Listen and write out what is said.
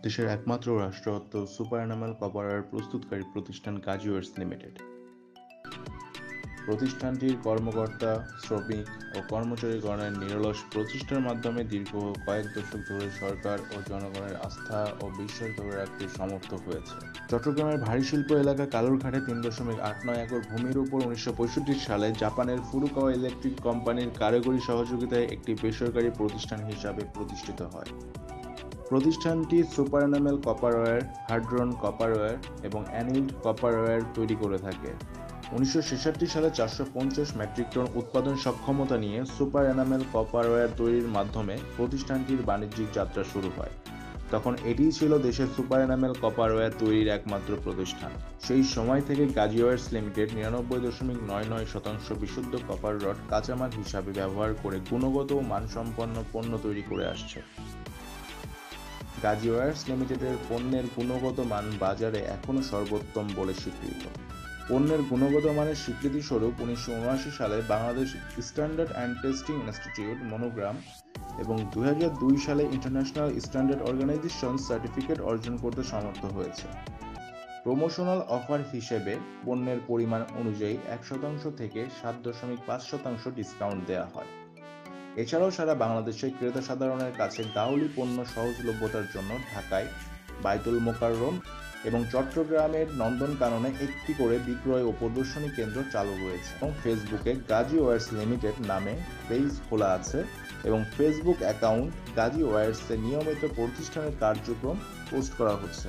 দেশের একমাত্র রাষ্ট্রায়ত্ত সুপার এনামেল কপার ওয়্যার প্রস্তুতকারী প্রতিষ্ঠান গাজী ওয়্যার্স লিমিটেড। প্রতিষ্ঠানটির কর্মকর্তা, শ্রমিক ও কর্মচারীগণের নিরলস প্রচেষ্টার মাধ্যমে দীর্ঘ কয়েক দশক ধরে সরকার ও জনগণের আস্থা ও বিশ্বাস ধরে রাখতে সমর্থ হয়েছে। চট্টগ্রামের ভারী শিল্প এলাকা কালুরঘাটে ৩.৮৯ একর ভূমির উপর ১৯৬৫ সালে জাপানের ফুরুকাওয়া ইলেকট্রিক কোম্পানির কারিগরি সহযোগিতায় একটি বেসরকারি প্রতিষ্ঠান হিসাবে প্রতিষ্ঠিত হয়। প্রতিষ্ঠানটি super enamel copper wire, hard drawn copper wire এবং অ্যানিল্ড কপার ওয়্যার তৈরি করে থাকে। ১৯৬৬ সালে ৪৫০ মেট্রিক টন উৎপাদন সক্ষমতা নিয়ে সুপার এনামেল কপার ওয়্যার তৈরির মাধ্যমে প্রতিষ্ঠানটির বাণিজ্যিক যাত্রা শুরু হয়। তখন এটিই ছিল দেশের সুপার এনামেল কপার ওয়্যার তৈরির একমাত্র প্রতিষ্ঠান। সেই সময় থেকে গাজী ওয়্যার্স লিমিটেড ৯৯.৯৯% বিশুদ্ধ কপার রড কাঁচামাল হিসাবে ব্যবহার করে গুণগত ও মানসম্পন্ন পণ্য তৈরি করে আসছে। গাজী ওয়্যার্স লিমিটেডের পণ্যের গুণগত মান বাজারে এখনও সর্বোত্তম বলে স্বীকৃত। পণ্যের গুণগত মানের স্বীকৃতিস্বরূপ ১৯৭৯ সালে Bangladesh standard and testing institute monogram এবং ২০০২ সালে ইন্টারন্যাশনাল স্ট্যান্ডার্ড অর্গানাইজেশন সার্টিফিকেট অর্জন করতে সমর্থ হয়েছে। প্রমোশনাল অফার হিসেবে পণ্যের পরিমাণ অনুযায়ী ১% থেকে ৭.৫% ডিসকাউন্ট দেওয়া হয়। এছাড়াও সারা বাংলাদেশে ক্রেতা সাধারণের কাছে গাউলি পণ্য সহজলভ্যতার জন্য ঢাকায় বায়তুল মোকাররম এবং চট্টগ্রামের নন্দনকাননে একটি করে বিক্রয় ও প্রদর্শনী কেন্দ্র চালু রয়েছে এবং ফেসবুকে গাজী ওয়্যার্স লিমিটেড নামে পেজ খোলা আছে এবং ফেসবুক অ্যাকাউন্ট গাজী ওয়্যার্সে নিয়মিত প্রতিষ্ঠানের কার্যক্রম পোস্ট করা হচ্ছে।